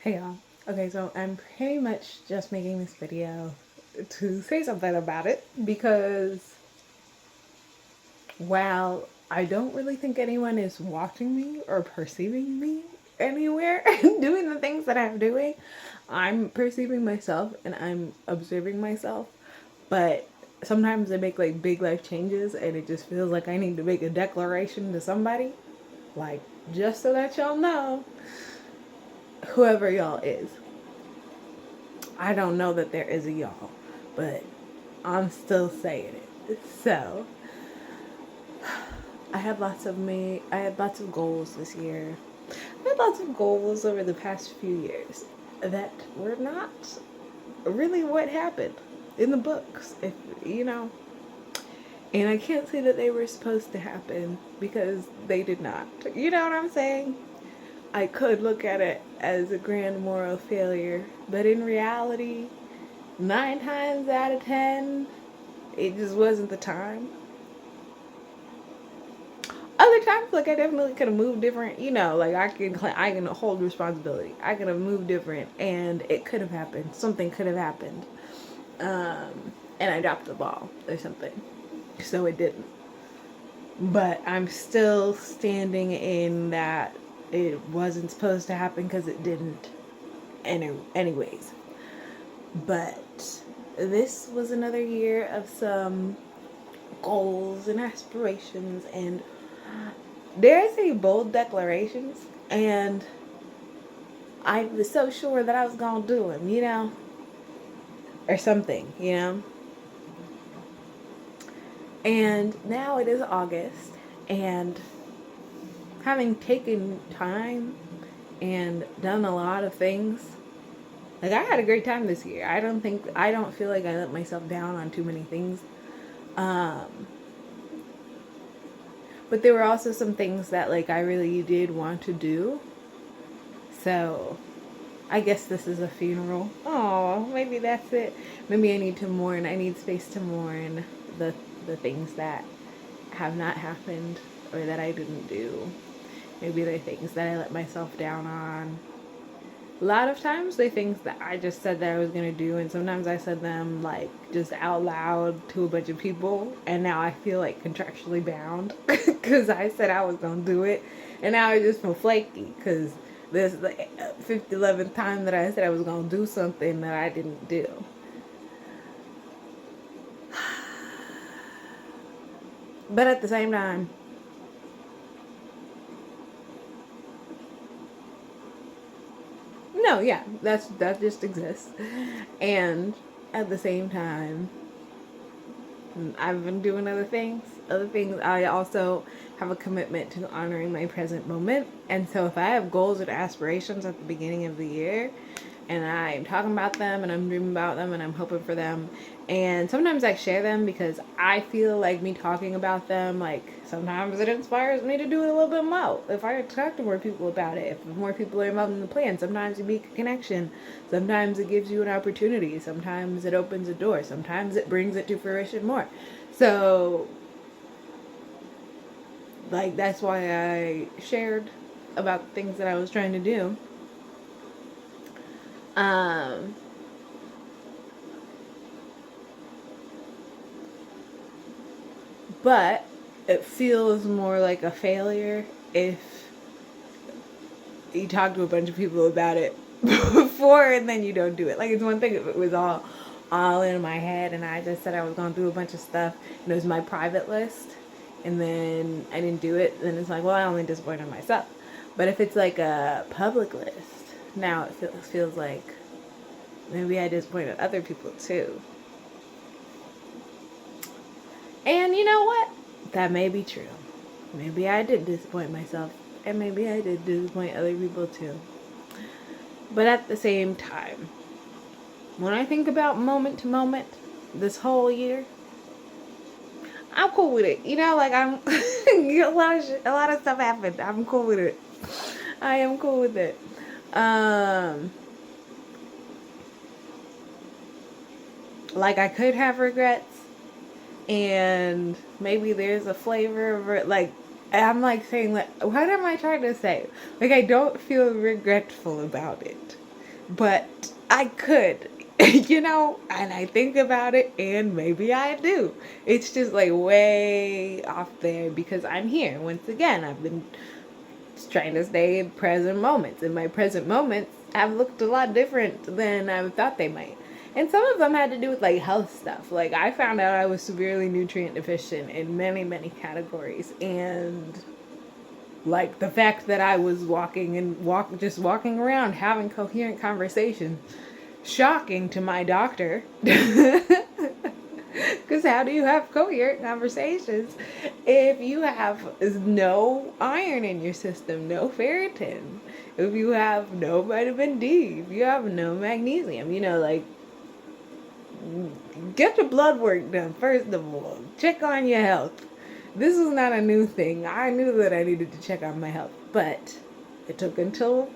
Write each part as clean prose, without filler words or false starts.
Hey y'all. Okay, so I'm pretty much just making this video to say something about it because while I don't really think anyone is watching me or perceiving me anywhere doing the things that I'm doing, I'm perceiving myself and I'm observing myself. But sometimes I make like big life changes and it just feels like I need to make a declaration to somebody. Like, just so that y'all know, whoever y'all is. I don't know that there is a y'all, but I'm still saying it. So, I had lots of goals this year. I had lots of goals over the past few years that were not really what happened in the books, if you know. And I can't say that they were supposed to happen because they did not. You know what I'm saying? I could look at it as a grand moral failure, but in reality, 9 times out of 10, it just wasn't the time. Other times, like I definitely could have moved different. You know, like I can hold responsibility. I could have moved different, and it could have happened. Something could have happened, and I dropped the ball or something, so it didn't. But I'm still standing in that it wasn't supposed to happen because it didn't. Anyways, but this was another year of some goals and aspirations, and dare I say bold declarations, and I was so sure that I was gonna do them, you know, or something, you know. And now it is August, and having taken time and done a lot of things, like I had a great time this year. I don't feel like I let myself down on too many things. But there were also some things that like I really did want to do. So I guess this is a funeral. Oh, maybe that's it. Maybe I need to mourn. I need space to mourn the things that have not happened or that I didn't do. Maybe they're things that I let myself down on. A lot of times they're things that I just said that I was going to do, and sometimes I said them like just out loud to a bunch of people, and now I feel like contractually bound because I said I was going to do it, and now I just feel flaky because this is the 11th time that I said I was going to do something that I didn't do. But at the same time, no, yeah, that just exists. And at the same time, I've been doing other things. Other things, I also have a commitment to honoring my present moment. And so if I have goals and aspirations at the beginning of the year, and I'm talking about them and I'm dreaming about them and I'm hoping for them, and sometimes I share them because I feel like me talking about them, like sometimes it inspires me to do it a little bit more. If I talk to more people about it, if more people are involved in the plan, sometimes you make a connection, sometimes it gives you an opportunity, sometimes it opens a door, sometimes it brings it to fruition more. So like that's why I shared about things that I was trying to do. Um, but it feels more like a failure if you talk to a bunch of people about it before and then you don't do it. Like it's one thing if it was all in my head and I just said I was gonna do a bunch of stuff and it was my private list and then I didn't do it, then it's like, well, I only disappointed myself. But if it's like a public list, now it feels like maybe I disappointed other people too. And you know what? That may be true. Maybe I did disappoint myself, and maybe I did disappoint other people too. But at the same time, when I think about moment to moment this whole year, I'm cool with it. You know, like I'm a lot of stuff happened. I'm cool with it. I am cool with it. Like I could have regrets, and maybe there's a flavor of it. Like I'm like saying, like, what am I trying to say? Like I don't feel regretful about it. but I could, and I think about it, and maybe I do. It's just like way off there because I'm here. Once again, I've been trying to stay in present moments, and my present moments have looked a lot different than I thought they might. And some of them had to do with like health stuff. Like I found out I was severely nutrient deficient in many, many categories, and like the fact that I was walking around having coherent conversation, shocking to my doctor. Because how do you have coherent conversations if you have no iron in your system, no ferritin, if you have no vitamin D, if you have no magnesium, like, get your blood work done first of all. Check on your health. This is not a new thing. I knew that I needed to check on my health, but it took until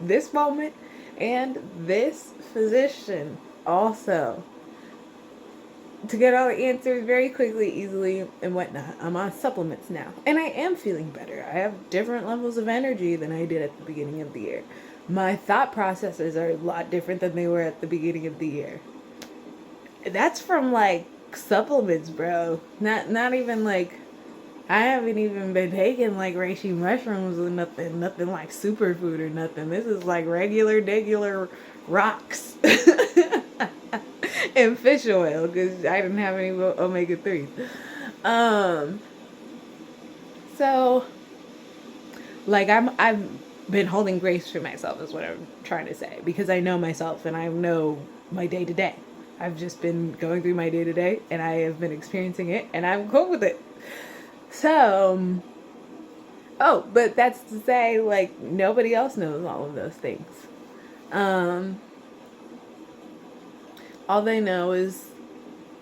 this moment and this physician also to get all the answers very quickly, easily, and whatnot. I'm on supplements now, and I am feeling better. I have different levels of energy than I did at the beginning of the year. My thought processes are a lot different than they were at the beginning of the year. That's from like supplements, bro. Not even like, I haven't even been taking like reishi mushrooms or nothing like superfood or nothing. This is like regular rocks and fish oil because I didn't have any omega-3s. So like I've been holding grace for myself is what I'm trying to say, because I know myself and I know my day to day. I've just been going through my day to day and I have been experiencing it and I'm cool with it. So, but that's to say, like, nobody else knows all of those things. All they know is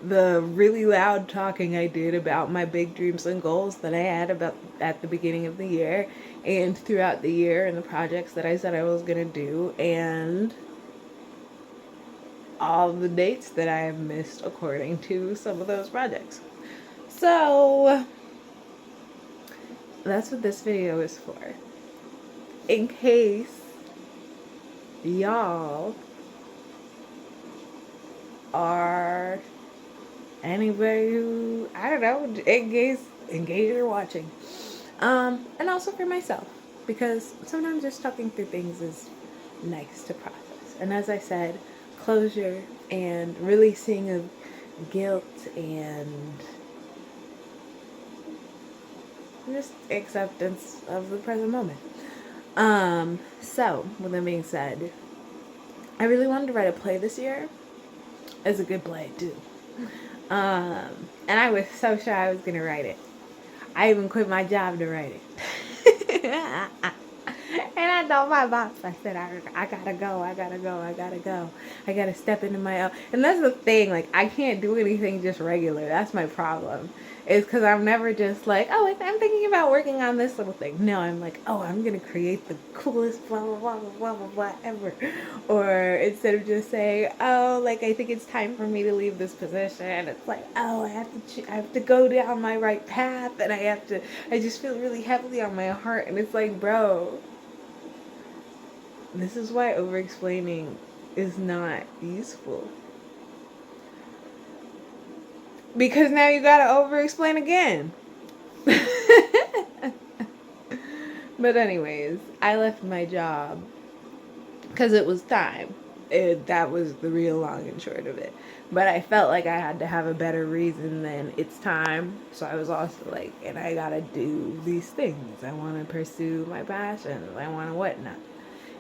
the really loud talking I did about my big dreams and goals that I had about at the beginning of the year and throughout the year, and the projects that I said I was going to do, and all the dates that I have missed according to some of those projects. So that's what this video is for. In case y'all are anybody who, I don't know, in case you're watching. And also for myself, because sometimes just talking through things is nice to process. And as I said, closure and releasing of guilt and just acceptance of the present moment. So with that being said, I really wanted to write a play this year. It's a good play too. And I was so sure I was gonna write it. I even quit my job to write it. And I told my boss, I said, I gotta go. I gotta step into my own. And that's the thing, like, I can't do anything just regular. That's my problem. It's because I'm never just like, oh, I'm thinking about working on this little thing. No, I'm like, oh, I'm going to create the coolest blah, blah, blah, blah, blah, blah, ever. Or instead of just saying, oh, like, I think it's time for me to leave this position. It's like, oh, I have to go down my right path. And I just feel really heavily on my heart. And it's like, bro, this is why over-explaining is not useful. Because now you gotta over-explain again. But anyways, I left my job because it was time. That was the real long and short of it. But I felt like I had to have a better reason than it's time. So I was also like, and I gotta do these things. I want to pursue my passions. I want to whatnot.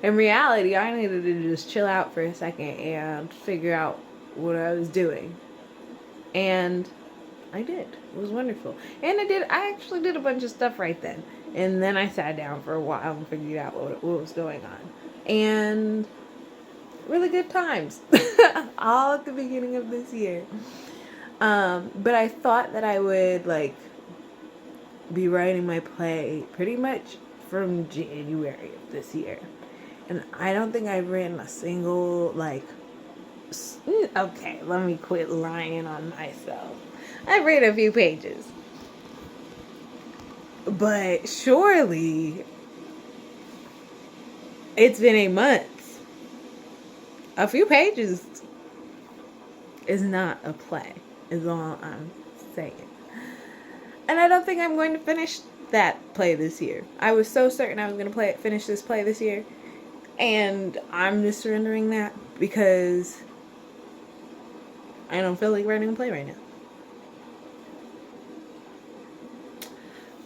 In reality, I needed to just chill out for a second and figure out what I was doing. And I did. It was wonderful. And I actually did a bunch of stuff right then. And then I sat down for a while and figured out what was going on. And really good times. All at the beginning of this year. But I thought that I would, like, be writing my play pretty much from January of this year. And I don't think I've written a single, like, okay, let me quit lying on myself. I've read a few pages. But surely it's been 8 months. A few pages is not a play, is all I'm saying. And I don't think I'm going to finish that play this year. I was so certain I was going to finish this play this year, and I'm just surrendering that because I don't feel like writing a play right now.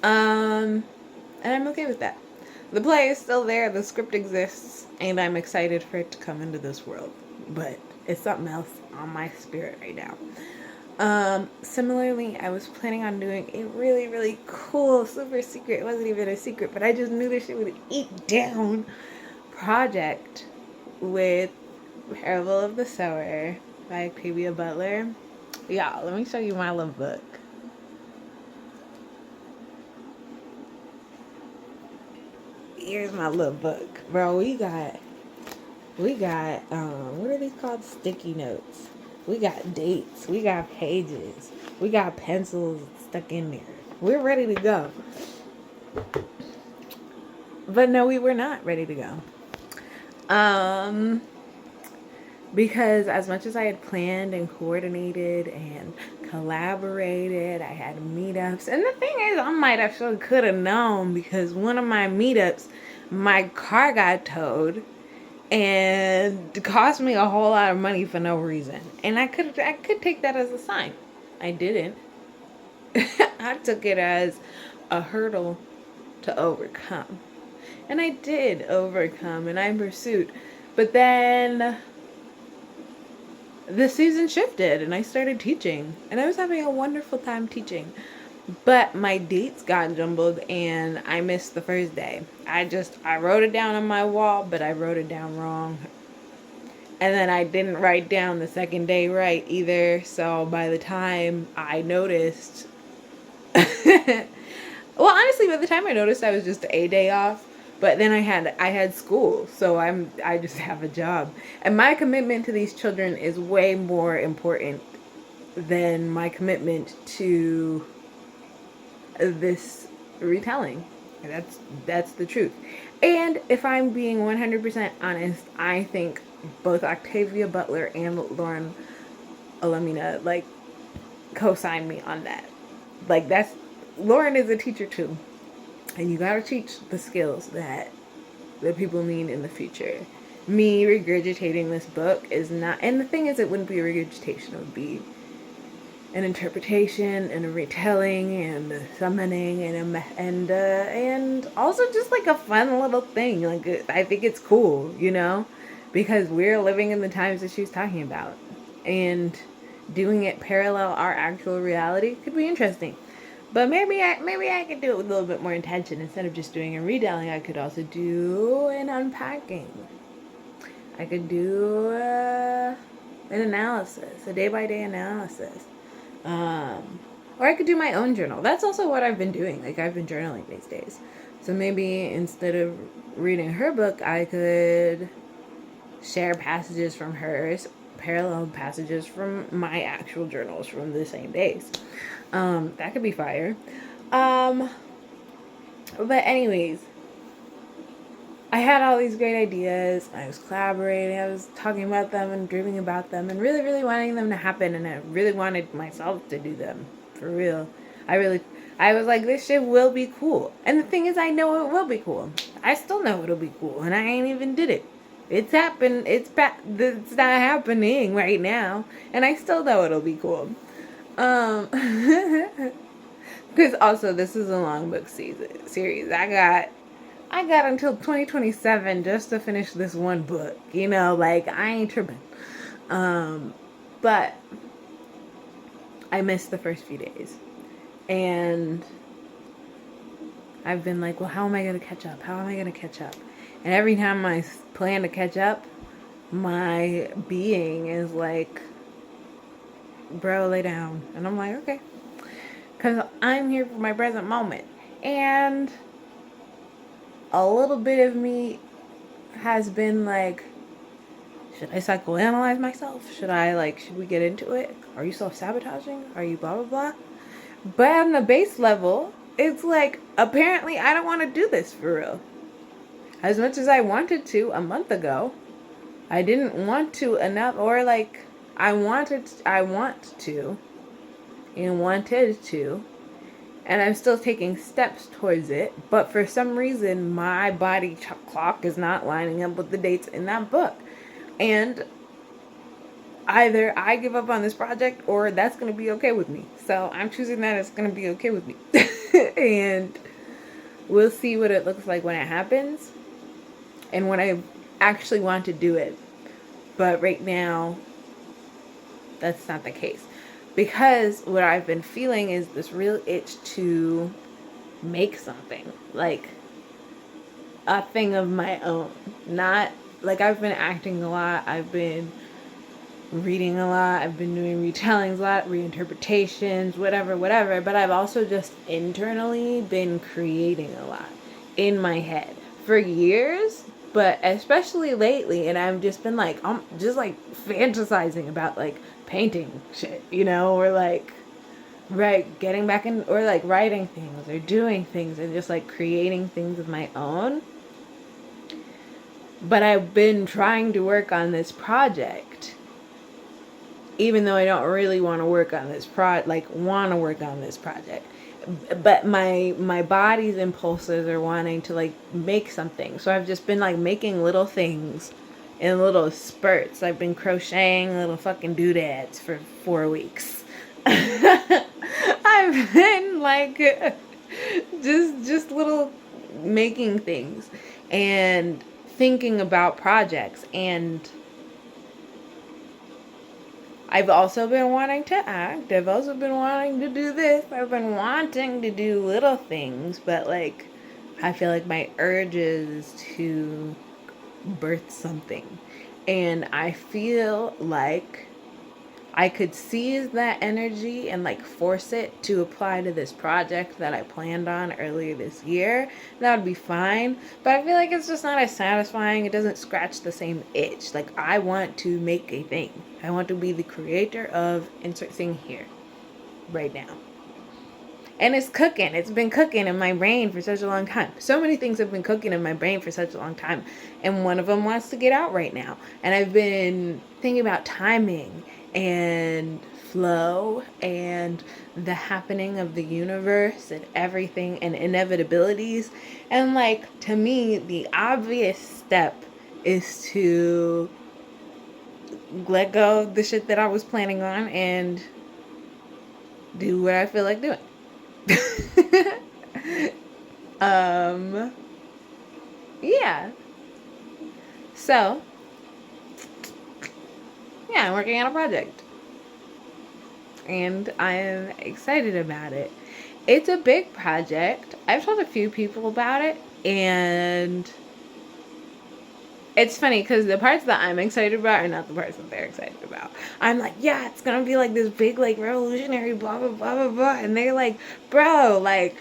And I'm okay with that. The play is still there, the script exists, and I'm excited for it to come into this world. But it's something else on my spirit right now. Similarly, I was planning on doing a really, really cool, super secret, it wasn't even a secret, but I just knew this shit would eat down, project with Parable of the Sower by Octavia Butler. Y'all, let me show you my little book. Here's my little book. Bro, we got, what are these called? Sticky notes. We got dates. We got pages. We got pencils stuck in there. We're ready to go. But no, we were not ready to go. Because as much as I had planned and coordinated and collaborated, I had meetups. And the thing is, I might have could have known, because one of my meetups, my car got towed and cost me a whole lot of money for no reason. And I could take that as a sign. I didn't. I took it as a hurdle to overcome. And I did overcome, and I pursued. But then the season shifted and I started teaching, and I was having a wonderful time teaching, but my dates got jumbled and I missed the first day. I wrote it down on my wall, but I wrote it down wrong, and then I didn't write down the second day right either. So by the time I noticed well, honestly, by the time I noticed, I was just a day off. But then I had school, so I just have a job. And my commitment to these children is way more important than my commitment to this retelling. That's the truth. And if I'm being 100% honest, I think both Octavia Butler and Lauren Alamina, like, co-sign me on that. Like, Lauren is a teacher too. And you gotta teach the skills that people need in the future. Me regurgitating this book is not, and the thing is, it wouldn't be a regurgitation, it would be an interpretation and a retelling and a summoning and also just like a fun little thing. Like, I think it's cool, because we're living in the times that she's talking about, and doing it parallel our actual reality could be interesting. But maybe I could do it with a little bit more intention. Instead of just doing a retelling, I could also do an unpacking. I could do an analysis, a day-by-day analysis. Or I could do my own journal. That's also what I've been doing. Like, I've been journaling these days. So maybe instead of reading her book, I could share passages from hers, parallel passages from my actual journals from the same days. That could be fire. But anyways, I had all these great ideas. I was collaborating. I was talking about them and dreaming about them and really, really wanting them to happen. And I really wanted myself to do them for real. I was like, this shit will be cool. And the thing is, I know it will be cool. I still know it'll be cool, and I ain't even did it. It's happened. It's not happening right now, and I still know it'll be cool. Because also, this is a long book series. I got until 2027 just to finish this one book. Like, I ain't tripping. But I missed the first few days, and I've been like, well, how am I going to catch up? How am I going to catch up? And every time I plan to catch up, my being is like, bro, lay down. And I'm like, okay. Because I'm here for my present moment. And a little bit of me has been like, should I psychoanalyze myself? Should we get into it? Are you self-sabotaging? Are you blah, blah, blah? But on the base level, it's like, apparently I don't want to do this for real. As much as I wanted to a month ago, I didn't want to enough, or like I want to and wanted to, and I'm still taking steps towards it, but for some reason my body clock is not lining up with the dates in that book. And either I give up on this project or that's going to be okay with me. So I'm choosing that it's going to be okay with me. And we'll see what it looks like when it happens and when I actually want to do it. But right now, that's not the case. Because what I've been feeling is this real itch to make something. Like a thing of my own. Not, like I've been acting a lot. I've been reading a lot. I've been doing retellings a lot, reinterpretations, whatever. But I've also just internally been creating a lot in my head for years, but especially lately. And I've just been like, I'm just like fantasizing about like painting shit, or like, right, getting back in, or like writing things or doing things and just like creating things of my own. But I've been trying to work on this project, even though I don't really want to work on this project. But my body's impulses are wanting to like make something. So I've just been like making little things in little spurts. I've been crocheting little fucking doodads for 4 weeks. I've been like just little making things and thinking about projects, and I've also been wanting to act. I've also been wanting to do this. I've been wanting to do little things, but like I feel like my urge is to birth something. And I feel like I could seize that energy and like force it to apply to this project that I planned on earlier this year. That would be fine. But I feel like it's just not as satisfying. It doesn't scratch the same itch. Like I want to make a thing. I want to be the creator of insert thing here, right now. And it's cooking. It's been cooking in my brain for such a long time. So many things have been cooking in my brain for such a long time. And one of them wants to get out right now. And I've been thinking about timing and flow and the happening of the universe and everything and inevitabilities. And like, to me, the obvious step is to let go of the shit that I was planning on and do what I feel like doing. Yeah. So, yeah, I'm working on a project. And I am excited about it. It's a big project. I've told a few people about it, and it's funny because the parts that I'm excited about are not the parts that they're excited about. I'm like, yeah, it's gonna be like this big, like, revolutionary, blah, blah, blah, blah, blah. And they're like, bro, like,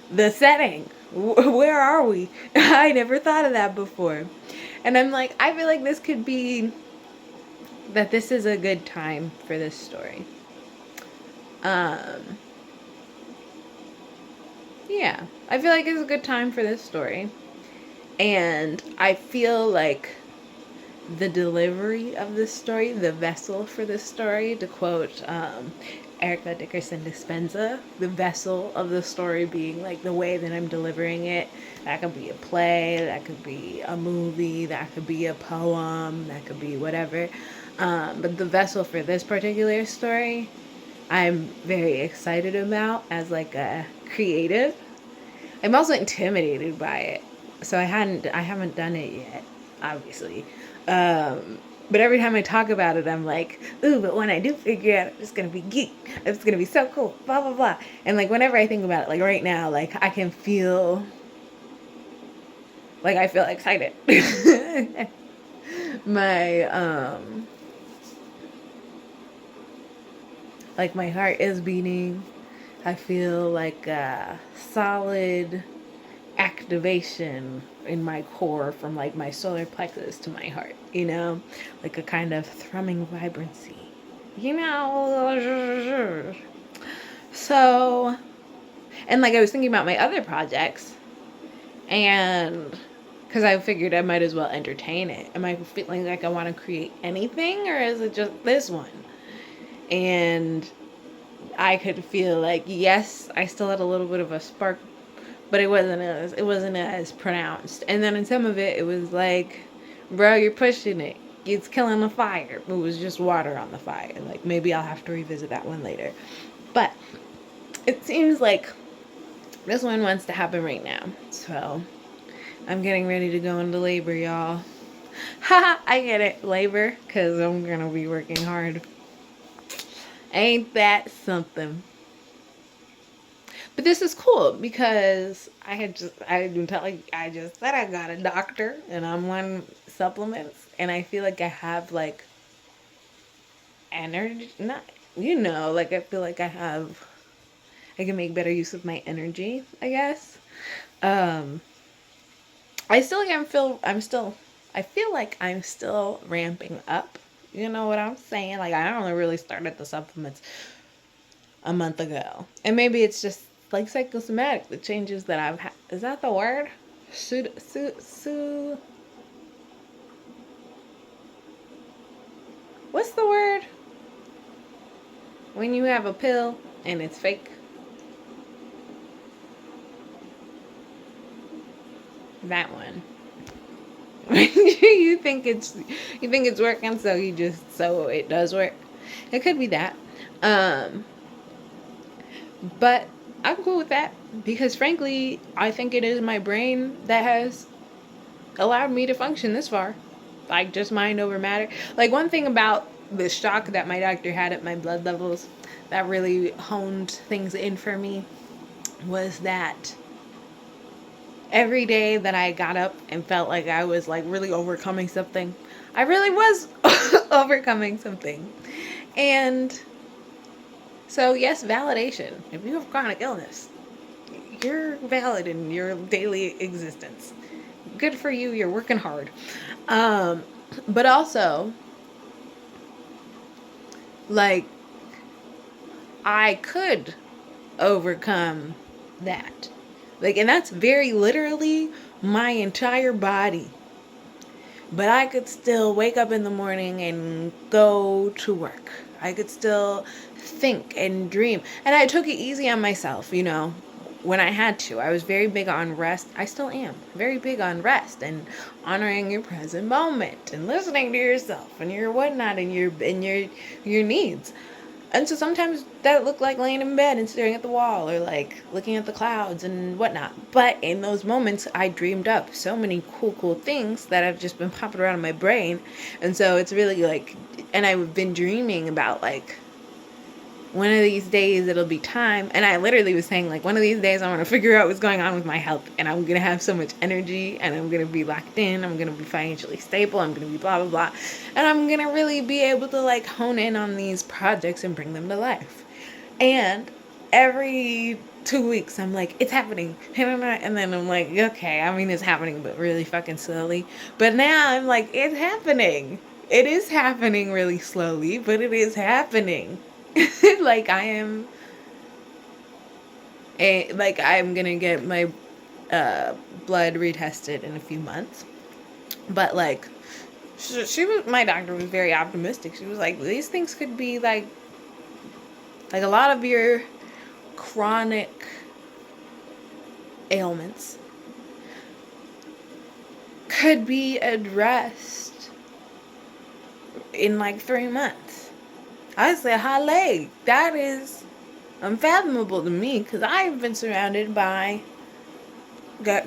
the setting, where are we? I never thought of that before. And I'm like, I feel like this could be, that this is a good time for this story. Yeah, I feel like it's a good time for this story. And I feel like the delivery of this story, the vessel for this story, to quote Erica Dickerson Dispenza, the vessel of the story being like the way that I'm delivering it. That could be a play, that could be a movie, that could be a poem, that could be whatever. But the vessel for this particular story, I'm very excited about as like a creative. I'm also intimidated by it. So I haven't done it yet, obviously. But every time I talk about it, I'm like, ooh, but when I do figure it out, it's going to be geek. It's going to be so cool, blah, blah, blah. And like whenever I think about it, like right now, like I can feel, like I feel excited. Like my heart is beating. I feel like a solid activation in my core from like my solar plexus to my heart, like a kind of thrumming vibrancy, So, and like I was thinking about my other projects, and because I figured I might as well entertain it. Am I feeling like I want to create anything, or is it just this one? And I could feel like, yes, I still had a little bit of a spark, but it wasn't as pronounced. And then in some of it, it was like, bro, you're pushing it. It's killing the fire. It was just water on the fire. Like, maybe I'll have to revisit that one later. But it seems like this one wants to happen right now. So I'm getting ready to go into labor, y'all. Haha, I get it. Labor, because I'm going to be working hard. Ain't that something? But this is cool because I just said I got a doctor and I'm on supplements, and I feel like I have like energy, not, like I feel like I can make better use of my energy, I guess. I feel like I'm still ramping up. You know what I'm saying? Like, I only really started the supplements a month ago. And maybe it's just like psychosomatic, the changes that I've had. Is that the word? What's the word? When you have a pill and it's fake. That one. you think it's working, so it does work. It could be that. But I'm cool with that because, frankly, I think it is my brain that has allowed me to function this far. Like, just mind over matter. Like, one thing about the shock that my doctor had at my blood levels that really honed things in for me was that every day that I got up and felt like I was like really overcoming something, I really was overcoming something. And so, yes, validation. If you have chronic illness, you're valid in your daily existence. Good for you. You're working hard. But also, like, I could overcome that. Like, and that's very literally my entire body. But I could still wake up in the morning and go to work. I could still think and dream. And I took it easy on myself, when I had to. I was very big on rest. I still am very big on rest and honoring your present moment and listening to yourself and your whatnot and your needs. And so sometimes that looked like laying in bed and staring at the wall or like looking at the clouds and whatnot. But in those moments, I dreamed up so many cool things that have just been popping around in my brain. And so it's really like, and I've been dreaming about like, one of these days it'll be time. And I literally was saying like, one of these days I want to figure out what's going on with my health. And I'm going to have so much energy and I'm going to be locked in. I'm going to be financially stable. I'm going to be blah, blah, blah. And I'm going to really be able to like hone in on these projects and bring them to life. And every 2 weeks I'm like, it's happening. And then I'm like, okay, I mean, it's happening, but really fucking slowly. But now I'm like, it's happening. It is happening really slowly, but it is happening. Like I'm gonna get my blood retested in a few months, but like my doctor was very optimistic. She was like, these things could be like a lot of your chronic ailments could be addressed in like 3 months. I said, Hale, that is unfathomable to me because I've been surrounded by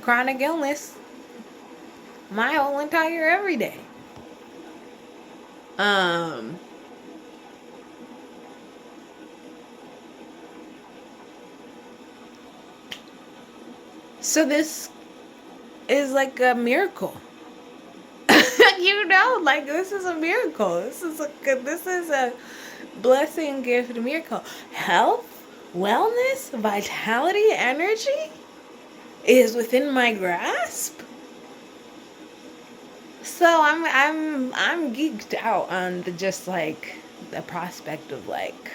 chronic illness my whole entire everyday. So this is like a miracle. Like this is a miracle. This is a blessing, gift, miracle. Health, wellness, vitality, energy is within my grasp. So I'm geeked out on just like the prospect of like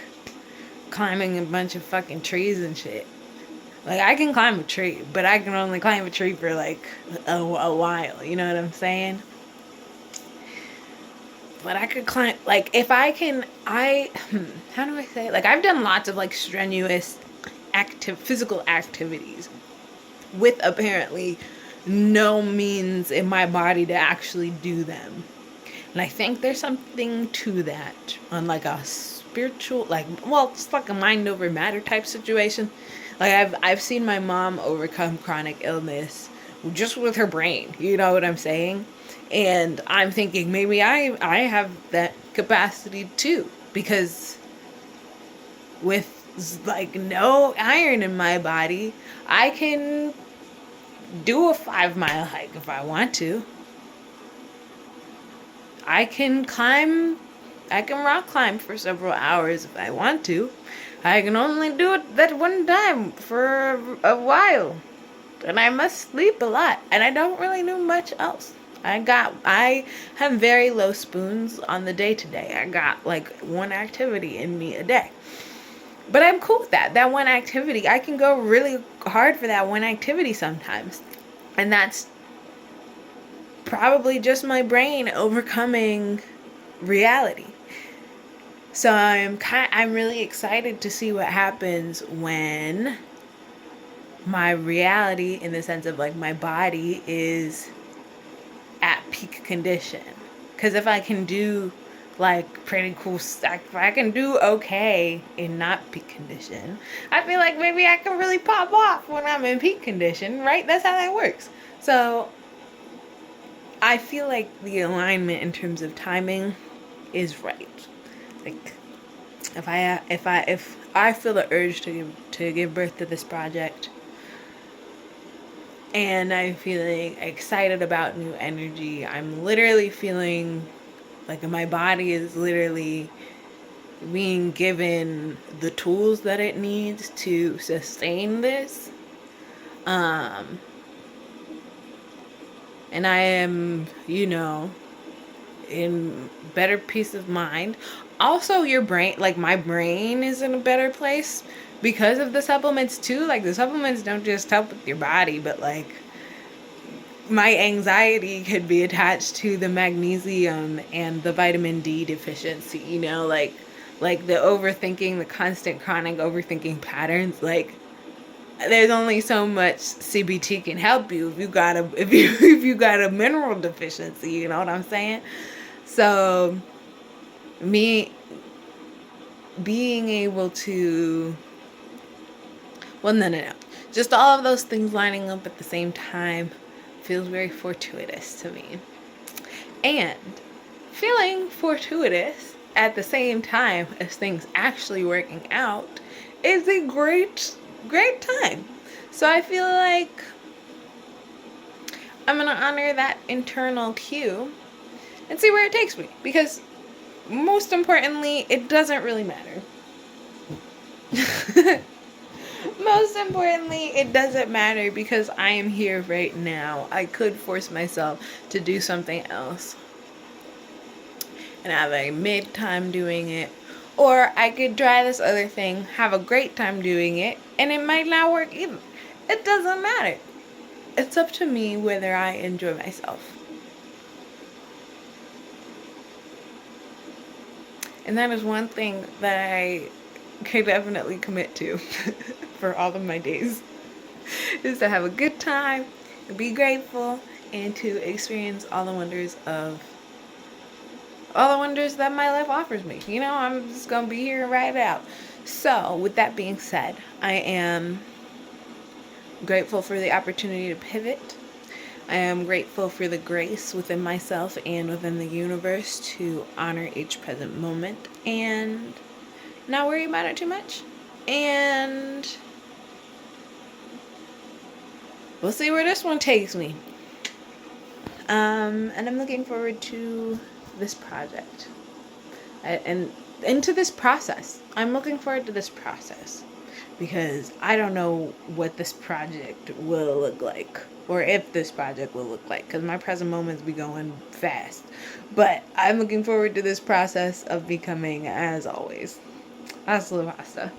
climbing a bunch of fucking trees and shit. Like, I can climb a tree, but I can only climb a tree for, like, a while. You know what I'm saying? But I could climb, like, if I can, how do I say it? Like, I've done lots of, like, strenuous physical activities with apparently no means in my body to actually do them. And I think there's something to that on, like, a spiritual, like, well, it's like a mind over matter type situation. Like, I've seen my mom overcome chronic illness just with her brain. You know what I'm saying? And I'm thinking maybe I have that capacity too, because with, like, no iron in my body, I can do a 5-mile hike if I want to. I can rock climb for several hours if I want to. I can only do it that one time for a while. And I must sleep a lot. And I don't really do much else. I have very low spoons on the day to day. I got, like, one activity in me a day. But I'm cool with that. That one activity, I can go really hard for that one activity sometimes. And that's probably just my brain overcoming reality. So I'm really excited to see what happens when my reality, in the sense of, like, my body is at peak condition. Because if I can do, like, pretty cool stuff, if I can do okay in not peak condition, I feel like maybe I can really pop off when I'm in peak condition, right? That's how that works. So I feel like the alignment in terms of timing is right. Like, if I feel the urge to give birth to this project, and I'm feeling excited about new energy, I'm literally feeling like my body is literally being given the tools that it needs to sustain this. And I am, in better peace of mind. Also, your brain, like, my brain is in a better place because of the supplements too. Like, the supplements don't just help with your body, but, like, my anxiety could be attached to the magnesium and the vitamin D deficiency, like the overthinking, the constant chronic overthinking patterns. Like, there's only so much CBT can help you if you got a mineral deficiency, you know what I'm saying? So me being able to, well, no. Just all of those things lining up at the same time feels very fortuitous to me. And feeling fortuitous at the same time as things actually working out is a great time. So I feel like I'm going to honor that internal cue and see where it takes me. Because most importantly, it doesn't really matter. Most importantly, it doesn't matter because I am here right now. I could force myself to do something else and have a mid-time doing it. Or I could try this other thing, have a great time doing it, and it might not work either. It doesn't matter. It's up to me whether I enjoy myself. And that is one thing that I can definitely commit to for all of my days, is to have a good time, be grateful, and to experience all the wonders that my life offers me. I'm just going to be here and ride it out. So, with that being said, I am grateful for the opportunity to pivot. I am grateful for the grace within myself and within the universe to honor each present moment and not worry about it too much. And we'll see where this one takes me. And I'm looking forward to this project and into this process. I'm looking forward to this process because I don't know what this project will look like, or if this project will look like, because my present moments be going fast. But I'm looking forward to this process of becoming, as always. Hasta la vista.